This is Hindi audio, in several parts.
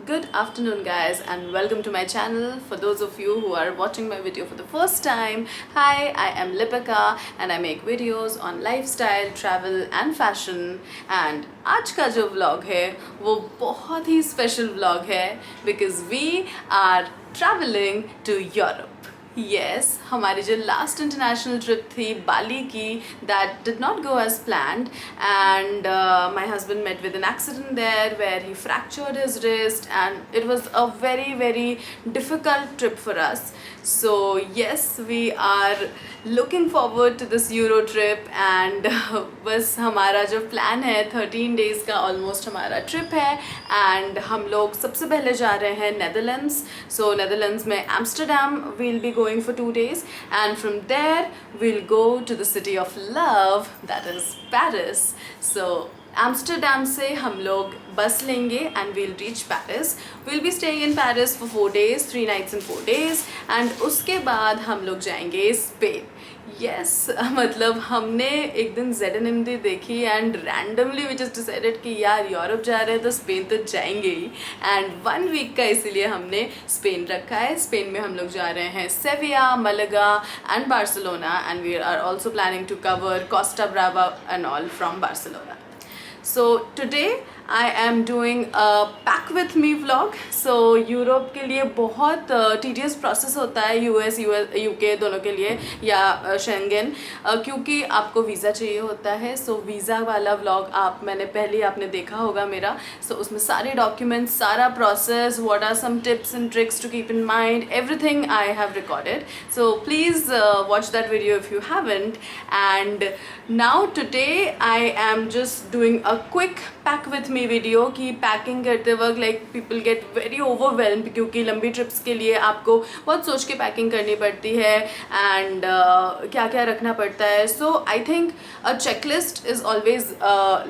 Good afternoon guys and welcome to my channel. For those of you who are watching my video for the first time, hi, I am Lipika and I make videos on lifestyle, travel and fashion. And आज का जो vlog है वो बहुत ही special vlog है because we are traveling to Europe. Yes, हमारी जो लास्ट इंटरनेशनल ट्रिप थी बाली की, that did not go as planned and my husband met with an accident there where he fractured his wrist and it was a very difficult trip for us. So yes, we are looking forward to this Euro trip and बस हमारा जो प्लान है 13 days का ऑलमोस्ट हमारा ट्रिप है and हम लोग सबसे पहले जा रहे हैं नेदरलैंड्स. So नेदरलैंड्स में Amsterdam we'll be going for 2 days and from there we'll go to the city of love, that is Paris. So Amsterdam से हम लोग बस लेंगे and we'll reach Paris. We'll be staying in Paris for 4 days, 3 nights and 4 days and उसके बाद हम लोग जाएंगे स्पेन. Yes, मतलब हमने एक दिन ZNMD देखी and randomly we just decided कि यार यूरोप जा रहे हैं तो स्पेन तो जाएंगे ही एंड 1 वीक का इसीलिए हमने स्पेन रखा है. स्पेन में हम लोग जा रहे हैं Sevilla, Malaga and Barcelona and we are also planning to cover Costa Brava and all from Barcelona. So today I am doing a pack with me vlog. So Europe के लिए बहुत tedious process होता है US UK दोनों के लिए या शेंगन क्योंकि आपको वीज़ा चाहिए होता है. So वीज़ा वाला vlog मैंने पहले आपने देखा होगा मेरा. So उसमें सारे documents, सारा process, what are some tips and tricks to keep in mind, everything I have recorded. So please watch that video if you haven't. And now today I am just doing a quick pack with me video की पैकिंग करते वक्त like people get very overwhelmed क्योंकि लंबी ट्रिप्स के लिए आपको बहुत सोच के पैकिंग करनी पड़ती है एंड क्या क्या रखना पड़ता है. So I think a checklist is always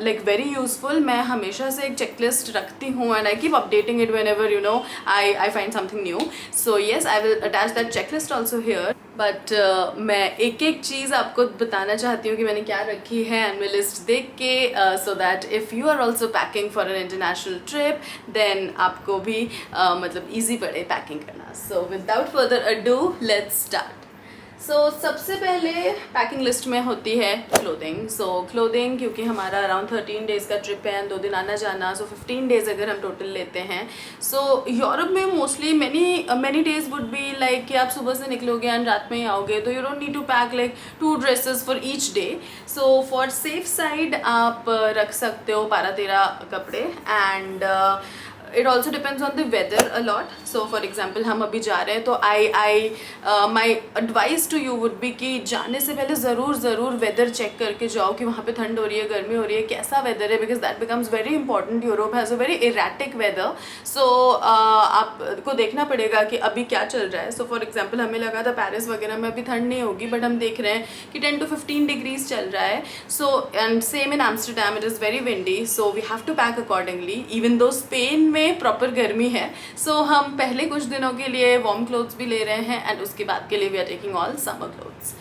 like very useful. मैं हमेशा से एक चेकलिस्ट रखती हूँ and I keep updating it whenever I find something new. So yes, I will attach that checklist also here. But मैं एक एक चीज़ आपको बताना चाहती हूँ कि मैंने क्या रखी है एंड मैं लिस्ट देख के so that if you are also packing for an international trip then आपको भी मतलब ईजी पड़े पैकिंग करना. So without further ado let's start. So सबसे पहले पैकिंग लिस्ट में होती है क्लोथिंग. सो क्लोथिंग क्योंकि हमारा अराउंड 13 डेज़ का ट्रिप है एंड 2 दिन आना जाना, सो 15 डेज़ अगर हम टोटल लेते हैं. सो यूरोप में mostly many days would be like कि आप सुबह से निकलोगे एंड रात में ही आओगे तो you don't need to pack like 2 dresses for each day. So for safe side आप रख सकते हो 12-13 कपड़े and it also depends on the weather a lot. So for example हम अभी जा रहे हैं तो my advice to you would be कि जाने से पहले ज़रूर वेदर चेक करके जाओ कि वहाँ पे ठंड हो रही है, गर्मी हो रही है, कैसा वेदर है, because that becomes very important. Europe has a very erratic weather. So आपको देखना पड़ेगा कि अभी क्या चल रहा है. So for example हमें लगा था पेरिस वगैरह में अभी ठंड नहीं होगी बट हम देख रहे हैं कि 10 to 15 डिग्रीज चल रहा है. So and same in Amsterdam, it is very windy, so we have to pack accordingly. Even though Spain में प्रॉपर गर्मी है सो हम पहले कुछ दिनों के लिए वार्म क्लोथ्स भी ले रहे हैं एंड उसके बाद के लिए we are taking all summer clothes.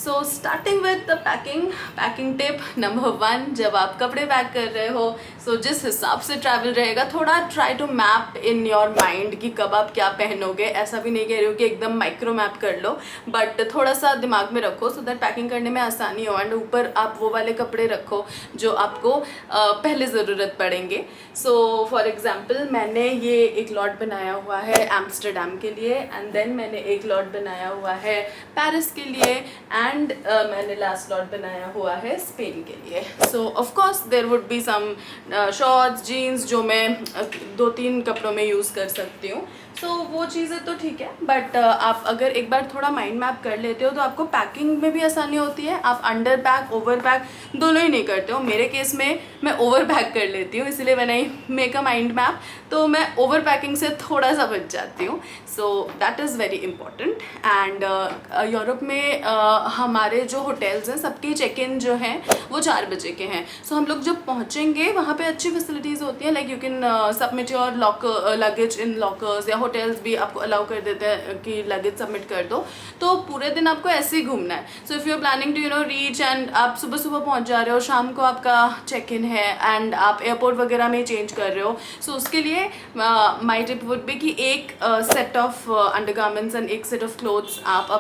So starting with the packing tip number 1. जब आप कपड़े पैक कर रहे हो सो जिस हिसाब से ट्रैवल रहेगा थोड़ा try to map in your mind कि कब आप क्या पहनोगे. ऐसा भी नहीं कह रही हो कि एकदम माइक्रो मैप कर लो बट थोड़ा सा दिमाग में रखो सो दैट पैकिंग करने में आसानी हो एंड ऊपर आप वो वाले कपड़े रखो जो आपको पहले ज़रूरत पड़ेंगे. सो फॉर एग्जाम्पल मैंने ये एक लॉट बनाया हुआ है एम्स्टरडैम के लिए एंड देन मैंने एक लॉट बनाया हुआ है पेरिस के लिए एंड मैंने लास्ट लॉट बनाया हुआ है स्पेन के लिए. So of course there would be some shorts, jeans जो मैं 2-3 कपड़ों में यूज़ कर सकती हूँ. सो वो चीज़ें तो ठीक है बट आप अगर एक बार थोड़ा माइंड मैप कर लेते हो तो आपको पैकिंग में भी आसानी होती है. आप अंडर पैक ओवर पैक दोनों ही नहीं करते हो. मेरे केस में मैं ओवर पैक कर लेती हूँ इसलिए मैंने मेक अ माइंड मैप तो मैं ओवर पैकिंग से थोड़ा सा बच जाती हूँ. So that is very important. And Europe में हमारे जो होटल्स हैं सबके चेक इन जो हैं वो 4 बजे के हैं। सो हम लोग जब पहुँचेंगे वहाँ पे अच्छी फैसिलिटीज़ होती हैं, like you can submit your luggage in lockers, या होटल्स भी आपको अलाउ कर देते हैं कि लगेज सबमिट कर दो। तो पूरे दिन आपको ऐसे ही घूमना है। So if you are planning to reach and आप सुबह सुबह पहुँच जा रहे हो, शाम को आपका चेक इन है एंड आप एयरपोर्ट वगैरह में चेंज कर रहे हो, सो उसके लिए माई टिप वुड बी कि एक सेट ऑफ अंडरगारमेंट्स एंड एक सेट ऑफ क्लोथ्स आप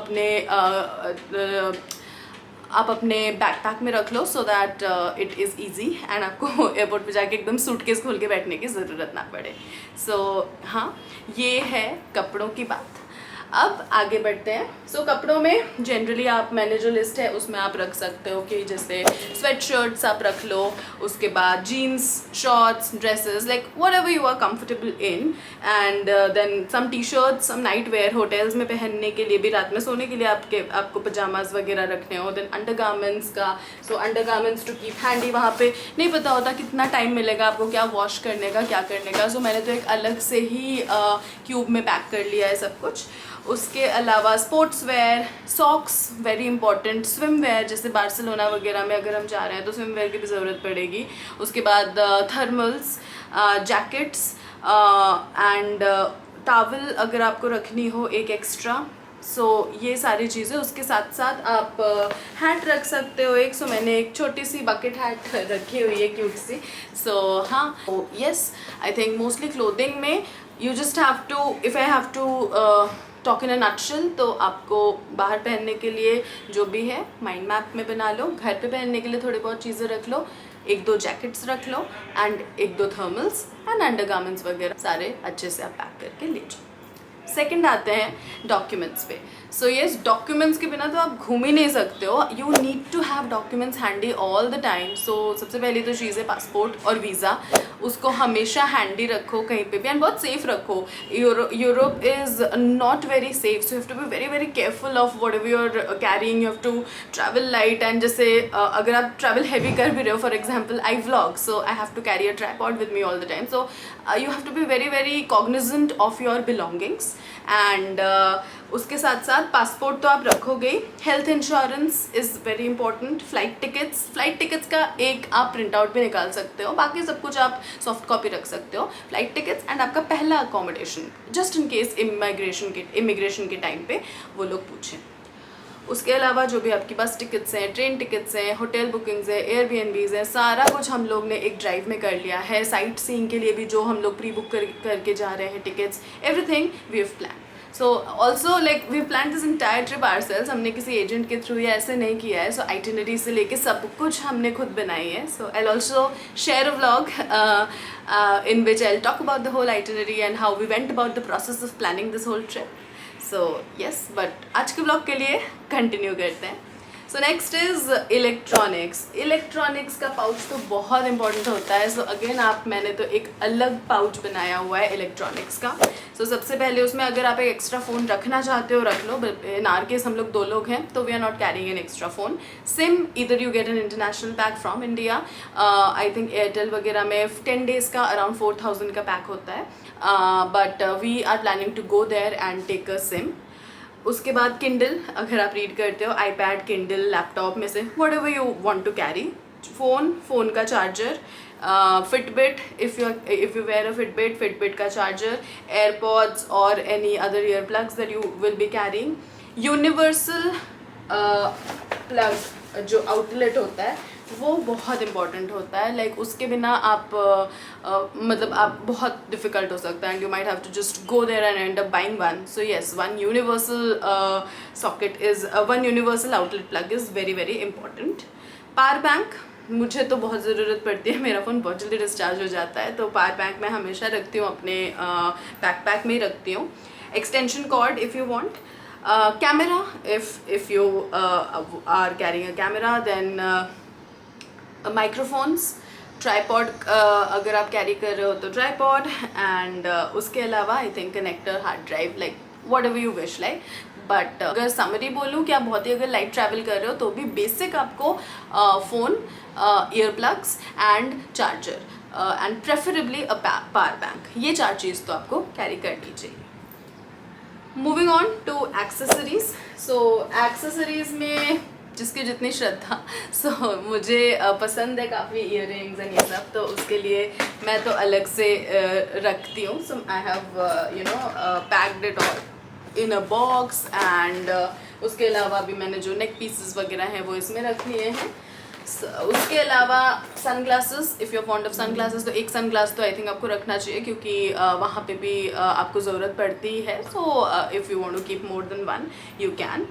अपने बैकपैक में रख लो, so that it is easy and आपको एयरपोर्ट पे जाके एकदम सूटकेस खोल के बैठने की ज़रूरत ना पड़े। सो हाँ, ये है कपड़ों की बात। अब आगे बढ़ते हैं। सो कपड़ों में जनरली मैंने जो लिस्ट है उसमें आप रख सकते हो कि जैसे स्वेट शर्ट्स आप रख लो, उसके बाद jeans, shorts, dresses, like whatever you are comfortable in, and then some T shirts, some nightwear, hotels में पहनने के लिए भी, रात में सोने के लिए आपको पजामाज वगैरह रखने हो। देन अंडरगारमेंट्स का, सो अंडरगारमेंट्स टू कीप हैंडी, वहाँ पे नहीं पता होता कितना टाइम मिलेगा आपको क्या वॉश करने का, क्या करने का। सो मैंने तो एक अलग से ही क्यूब में पैक कर लिया है सब कुछ। उसके अलावा sportswear, socks very important, swimwear, जैसे बार्सिलोना वगैरह में अगर हम जा रहे हैं तो स्विम वेयर की भी ज़रूरत पड़ेगी। उसके बाद थर्मल्स, जैकेट्स एंड टावल अगर आपको रखनी हो एक एक्स्ट्रा। सो ये सारी चीज़ें। उसके साथ साथ आप हैट रख सकते हो एक। सो मैंने एक छोटी सी बकेट हैट रखी हुई है, क्यूट सी। सो हाँ, yes, I think mostly clothing में you just have to, if I have to talk in a nutshell, तो आपको बाहर पहनने के लिए जो भी है माइंड मैप में बना लो, घर पे पहनने के लिए थोड़ी बहुत चीज़ें रख लो, 1-2 जैकेट्स रख लो एंड 1-2 थर्मल्स एंड अंडरगारमेंट्स वगैरह सारे अच्छे से आप पैक करके ले जाओ। सेकंड आते हैं डॉक्यूमेंट्स पे। सो यस, डॉक्यूमेंट्स के बिना तो आप घूम ही नहीं सकते हो। You need to have documents handy all the time. So सबसे पहली तो चीज़ है पासपोर्ट और वीज़ा, उसको हमेशा हैंडी रखो कहीं पे भी एंड बहुत सेफ रखो। Europe is not very safe, so you have to be very very careful of whatever you are carrying. You have to travel light, and जैसे अगर आप ट्रैवल हैवी कर भी रहे हो, for example I vlog, so I have to carry a tripod with me all the time. So you have to be very very cognizant of your belongings and उसके साथ साथ पासपोर्ट तो आप रखोगे ही। Health insurance is very important. Flight tickets का एक आप प्रिंट आउट भी निकाल सकते हो, बाकी सब कुछ आप सॉफ्ट कॉपी रख सकते हो। फ्लाइट टिकट्स एंड आपका पहला accommodation, just in case immigration के टाइम पे वो लोग पूछें। उसके अलावा जो भी आपकी बस टिकट्स हैं, ट्रेन टिकट्स हैं, होटल बुकिंग्स हैं, एयरबीएनबीज़ हैं, सारा कुछ हम लोग ने एक ड्राइव में कर लिया है। साइट सीइंग के लिए भी जो हम लोग प्री बुक करके जा रहे हैं tickets, everything we have plan. So also like we plan this entire trip ourselves, हमने किसी एजेंट के थ्रू या ऐसे नहीं किया है। सो आइटिनरी से लेके सब कुछ हमने खुद बनाई है। So I also share a vlog in which I'll talk about the whole itinerary and how we went about the process of planning this whole trip. So yes, but आज के ब्लॉग के लिए कंटिन्यू करते हैं। सो नेक्स्ट इज़ इलेक्ट्रॉनिक्स का पाउच तो बहुत इंपॉर्टेंट होता है। सो अगेन मैंने तो एक अलग पाउच बनाया हुआ है इलेक्ट्रॉनिक्स का। सो सबसे पहले उसमें अगर आप एक एक्स्ट्रा फ़ोन रखना चाहते हो रख लो। इन आवर केस हम लोग 2 लोग हैं तो we are not carrying an extra phone. SIM either you get an international pack from India. I think Airtel वगैरह में 10 days का अराउंड 4000 का पैक होता है, but we are planning to go there and take a SIM. उसके बाद किंडल, अगर आप रीड करते हो, आईपैड, किंडल, लैपटॉप में से whatever you want to carry. Phone का charger, Fitbit, if you wear a Fitbit का चार्जर, एयरपॉड्स और any other ear plugs that you will be carrying. Universal plug जो आउटलेट होता है वो बहुत इंपॉर्टेंट होता है। लाइक उसके बिना आप मतलब आप बहुत डिफ़िकल्ट हो सकता है and you might have to just go there and end up buying one. So yes, one universal outlet plug is very very important. Power bank मुझे तो बहुत ज़रूरत पड़ती है, मेरा फ़ोन बहुत जल्दी डिस्चार्ज हो जाता है, तो पावर बैंक मैं हमेशा रखती हूँ, अपने बैकपैक में ही रखती हूँ। Extension cord if you want, camera if you are carrying a camera, then microphones, tripod अगर आप कैरी कर रहे हो तो ट्राईपॉड, एंड उसके अलावा I think connector, hard drive, like whatever you wish like. But अगर समरी बोलूँ कि आप बहुत ही अगर लाइट ट्रैवल कर रहे हो तो भी बेसिक आपको phone, earplugs and charger and preferably a power bank, ये 4 चीज़ तो आपको कैरी करनी चाहिए। Moving on to accessories. So accessories में जिसकी जितनी श्रद्धा. मुझे पसंद है काफ़ी इयर रिंग्स एंड ये सब, तो उसके लिए मैं तो अलग से रखती हूँ. So I have packed it all in a box and उसके अलावा भी मैंने जो नेक पीसेस वगैरह हैं वो इसमें रख लिए हैं. उसके अलावा sunglasses, if you are fond of sunglasses, तो एक सन ग्लास तो आई थिंक आपको रखना चाहिए क्योंकि वहाँ पे भी आपको ज़रूरत पड़ती है. So if you want to keep more than one you can.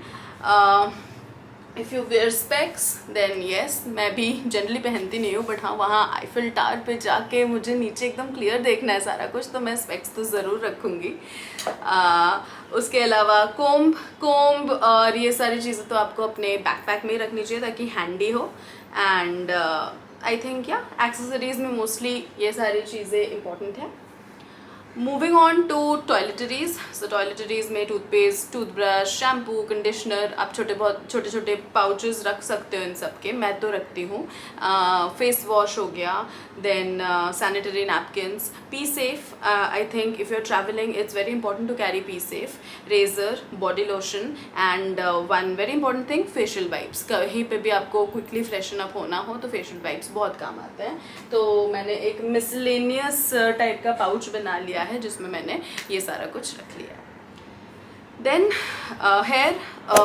If you wear specs then yes, मैं भी जनरली पहनती नहीं हूँ, बट हाँ वहाँ आईफिल टावर पे जाके मुझे नीचे एकदम क्लियर देखना है सारा कुछ, तो मैं स्पेक्स तो ज़रूर रखूँगी. उसके अलावा कोम्ब और ये सारी चीज़ें तो आपको अपने बैकपैक में ही रखनी चाहिए ताकि हैंडी हो. एंड आई थिंक या एक्सेसरीज में मोस्टली ये सारी चीज़ें इंपॉर्टेंट हैं. Moving on to toiletries. So toiletries में टूथपेस्ट, टूथब्रश, शैम्पू, कंडीशनर, आप छोटे छोटे पाउचेस रख सकते हो इन सब के. मैं तो रखती हूँ. फेस वॉश हो गया, then sanitary napkins. Pee Safe, I think if you are travelling it's very important to carry Pee Safe. Razor, body lotion and one very important thing, facial wipes. कहीं पे भी आपको क्विकली फ्रेशन अप होना हो तो फेशियल वाइप्स बहुत काम आते हैं. तो मैंने एक मिसलेनियस टाइप का पाउच बना लिया है जिसमें मैंने ये सारा कुछ रख लिया है. देन हेयर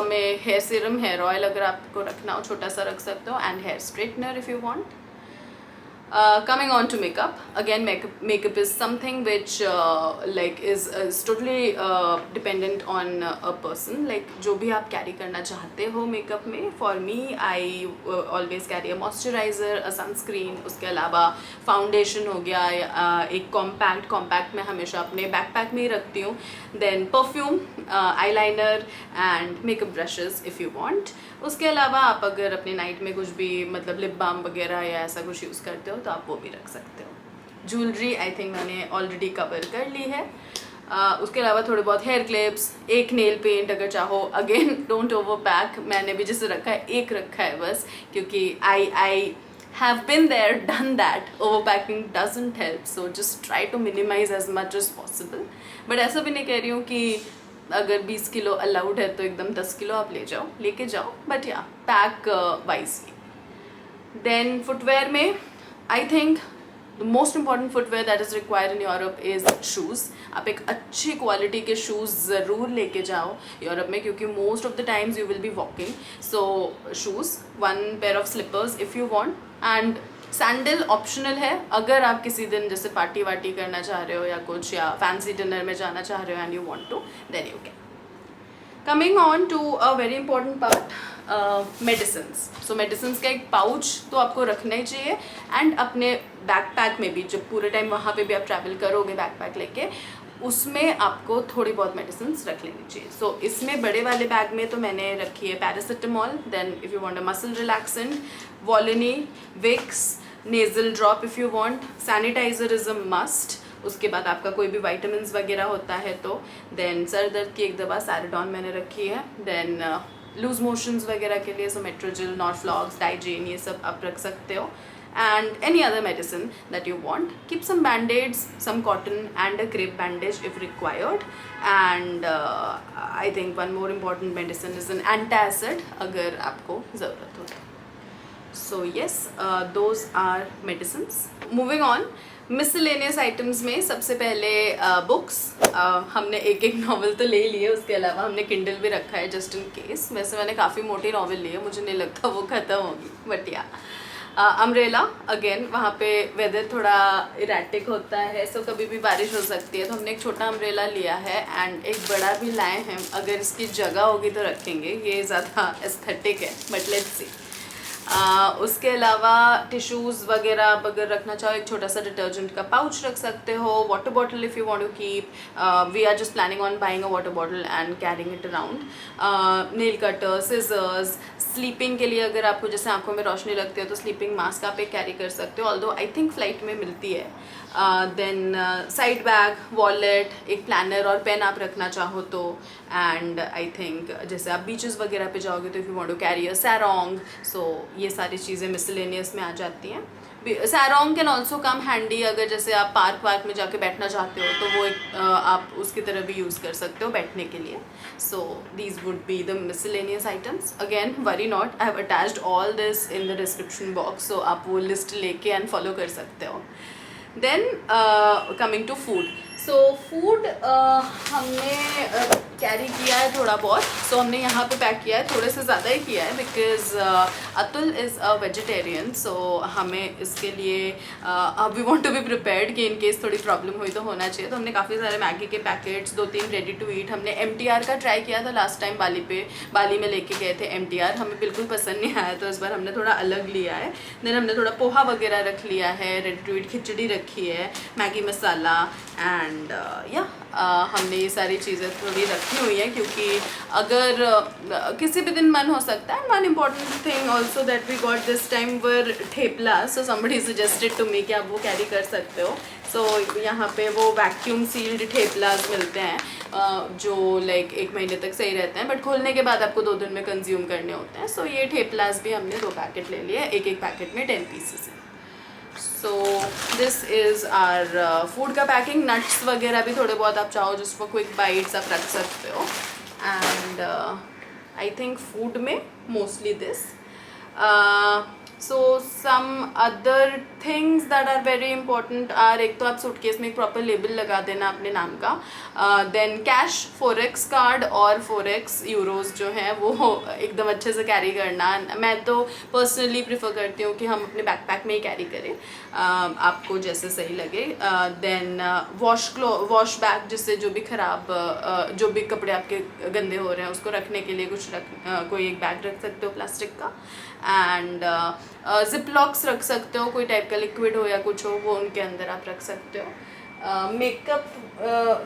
में हेयर सीरम, हेयर ऑयल अगर आपको रखना हो छोटा सा रख सकते हो, and hair straightener if you want. Coming on to makeup, again makeup is something which is totally dependent on a person. Like जो भी आप कैरी करना चाहते हो मेकअप में. For me I always carry a moisturizer, a sunscreen. उसके अलावा फाउंडेशन हो गया, एक कॉम्पैक्ट मैं हमेशा अपने बैकपैक में ही रखती हूँ. Then perfume, eyeliner and makeup brushes if you want. उसके अलावा आप अगर अपनी नाइट में कुछ भी मतलब लिप बाम वगैरह या ऐसा कुछ यूज़ करते हो तो आप वो भी रख सकते हो. ज्वेलरी आई थिंक मैंने ऑलरेडी कवर कर ली है. उसके अलावा थोड़े बहुत हेयर क्लिप्स, एक नेल पेंट अगर चाहो. Again don't over pack. मैंने भी जैसे रखा है एक रखा है बस, क्योंकि आई have been there, done that. Overpacking doesn't help, so just try to minimize as much as possible. But ऐसा भी नहीं कह रही हूँ कि अगर 20 किलो अलाउड है तो एकदम 10 किलो आप लेके जाओ, बट या पैक वाइजली. देन फुटवेयर में I think the most important footwear that is required in Europe is shoes. आप एक अच्छी क्वालिटी के शूज़ ज़रूर लेके जाओ यूरोप में, क्योंकि most of the times you will be walking. So shoes, one pair of slippers if you want, and sandal optional है अगर आप किसी दिन जैसे पार्टी वार्टी करना चाह रहे हो या कुछ, या फैंसी डिनर में जाना चाह रहे हो and you want to, then you can. Coming on to a very important part, medicines. So medicines का एक पाउच तो आपको रखना ही चाहिए, एंड अपने बैकपैक में भी जब पूरे टाइम वहाँ पे भी आप ट्रैवल करोगे बैकपैक लेके, उसमें आपको थोड़ी बहुत मेडिसिन्स रख लेनी चाहिए. सो इसमें बड़े वाले बैग में तो मैंने रखी है paracetamol. Then if you want a muscle relaxant, Volini, Vicks, nasal drop if you want. Sanitiser is a must. उसके बाद आपका कोई भी वाइटामिन वगैरह होता है तो. देन सर दर्द की एक दवा सैराडॉन मैंने रखी है. देन लूज मोशंस वगैरह के लिए सो मेट्रोजिल, नॉर्फ्लॉक्स, डाइजीन, ये सब आप रख सकते हो. And any other medicine that you want. Keep some band-aids, some cotton and a crepe bandage if required. And I think one more important medicine is an antacid अगर आपको ज़रूरत हो तो. So yes, those are medicines. Moving on, miscellaneous items में सबसे पहले बुक्स. हमने एक नॉवल तो ले लिए, उसके अलावा हमने किंडल भी रखा है जस्ट इन केस. वैसे मैंने काफ़ी मोटी नॉवल ली है, मुझे नहीं लगता वो ख़त्म होगी, बट या. अम्ब्रेला, अगेन वहाँ पे वेदर थोड़ा इरेटिक होता है, सो कभी भी बारिश हो सकती है, तो हमने एक छोटा अम्ब्रेला लिया है एंड एक बड़ा भी लाए हैं. अगर इसकी जगह होगी तो रखेंगे, ये ज़्यादा एस्थेटिक है, बट लेट्स सी. उसके अलावा टिश्यूज़ वगैरह आप अगर रखना चाहो, एक छोटा सा डिटर्जेंट का पाउच रख सकते हो. Water bottle if you want to keep. We are just planning on buying a water bottle and carrying it around. Nail cutter, scissors. Sleeping के लिए अगर आपको जैसे आंखों में रोशनी लगती है तो स्लीपिंग मास्क आप एक कैरी कर सकते हो, ऑल्दो आई थिंक फ्लाइट में मिलती है. देन साइड बैग, वॉलेट, एक प्लानर और पेन आप रखना चाहो तो. एंड आई थिंक जैसे आप बीचेस वगैरह पे जाओगे तो if you want to carry a sarong, so ये सारी चीज़ें मिसलेनियस में आ जाती हैं. Sarong can also come handy, अगर जैसे आप पार्क वार्क में जाके बैठना चाहते हो तो वो एक आप उसकी तरह भी यूज़ कर सकते हो बैठने के लिए. So these would be the miscellaneous items. Again worry not, I have attached all this in the description box, so आप वो लिस्ट लेके एंड फॉलो कर सकते हो. Then coming to food. So food हमने कैरी किया है थोड़ा बहुत. सो हमने यहाँ पे पैक किया है, थोड़े से ज़्यादा ही किया है because Atul is a vegetarian. So हमें इसके लिए we want to be prepared कि इन केस थोड़ी प्रॉब्लम हुई तो होना चाहिए. तो हमने काफ़ी सारे मैगी के पैकेट्स, 2-3 रेडी टू ईट. हमने MTR का ट्राई किया था लास्ट टाइम बाली में लेके गए थे MTR. हमें बिल्कुल पसंद नहीं आया, तो इस बार हमने थोड़ा अलग लिया है. देन हमने थोड़ा पोहा वगैरह रख लिया है, रेडी टू ईट खिचड़ी रखी है, मैगी मसाला एंड हमने ये सारी चीज़ें थोड़ी रखी हुई हैं क्योंकि अगर किसी भी दिन मन हो सकता है. One important thing also that we got this time were thepla. So somebody suggested to me कि आप वो कैरी कर सकते हो. सो यहाँ पे वो वैक्यूम सील्ड ठेपलाज मिलते हैं जो लाइक 1 महीने तक सही रहते हैं, बट खोलने के बाद आपको 2 दिन में कंज्यूम करने होते हैं. सो ये ठेपलाज भी हमने 2 पैकेट ले लिए, एक पैकेट में 10 पीसेस हैं. So this is our food का पैकिंग. नट्स वगैरह भी थोड़े बहुत आप चाहो जस्ट फॉर क्विक बाइट्स आप रख सकते हो. एंड आई थिंक फूड में mostly this. So some other things that are very important are, एक तो आप सूटकेस में एक प्रॉपर लेबल लगा देना अपने नाम का. देन कैश, फोरेक्स कार्ड और फोरेक्स यूरोज जो हैं वो एकदम अच्छे से कैरी करना. मैं तो पर्सनली प्रिफर करती हूँ कि हम अपने बैकपैक में ही कैरी करें, आपको जैसे सही लगे. देन वॉश बैग, जिससे जो भी ख़राब जो भी कपड़े आपके गंदे हो रहे हैं उसको रखने के लिए कोई एक बैग रख सकते हो प्लास्टिक का. एंड जिप लॉक्स रख सकते हो, कोई टाइप का लिक्विड हो या कुछ हो वो उनके अंदर आप रख सकते हो. मेकअप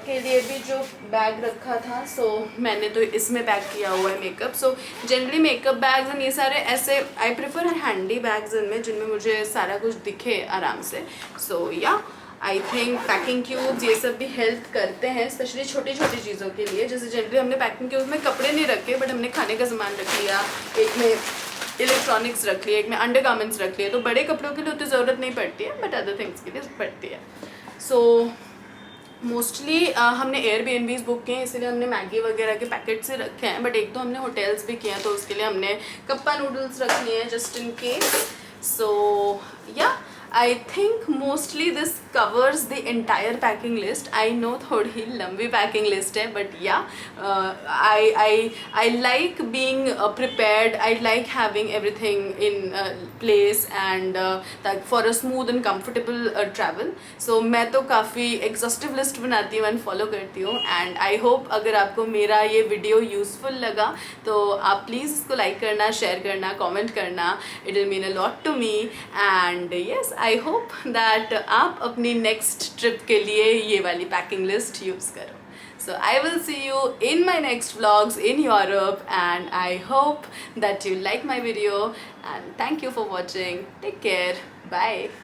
के लिए भी जो बैग रखा था, सो मैंने तो इसमें पैक किया हुआ है makeup. So generally makeup bags and ये सारे ऐसे आई प्रेफर हैंडी बैग्स इनमें जिनमें मुझे सारा कुछ दिखे आराम से. सो या आई थिंक पैकिंग क्यूब्स ये सब भी हेल्प करते हैं, स्पेशली छोटी छोटी चीज़ों के लिए. जैसे जनरली हमने पैकिंग क्यूब्स में कपड़े नहीं रखे, बट हमने खाने का सामान रख लिया, एक में इलेक्ट्रॉनिक्स रख लिए, एक में अंडर गारमेंट्स रख लिए. तो बड़े कपड़ों के लिए उतनी ज़रूरत नहीं पड़ती है, बट अदर थिंग्स के लिए पड़ती है. सो मोस्टली हमने एयरबीएनबीज बुक किए हैं, इसलिए हमने मैगी वगैरह के पैकेट से रखे हैं. बट एक तो हमने होटल्स भी किए हैं, तो उसके लिए हमने कप्पा नूडल्स रख लिए हैं जस्ट इन केस. सो या I think mostly this covers the entire packing list. I know थोड़ी लंबी पैकिंग लिस्ट है, बट या I like being prepared. I like having everything in place and for a smooth and comfortable travel. So मैं तो काफ़ी एग्जॉस्टिव लिस्ट बनाती हूँ एंड फॉलो करती हूँ. एंड आई होप अगर आपको मेरा ये वीडियो यूज़फुल लगा तो आप प्लीज़ इसको लाइक करना, शेयर करना, कॉमेंट करना. It will mean a lot to me. And yes, I hope that आप अपनी नेक्स्ट ट्रिप के लिए ये वाली पैकिंग लिस्ट यूज़ करो. So I will see you in my next vlogs in Europe, and I hope that you like my video, and thank you for watching. Take care. Bye.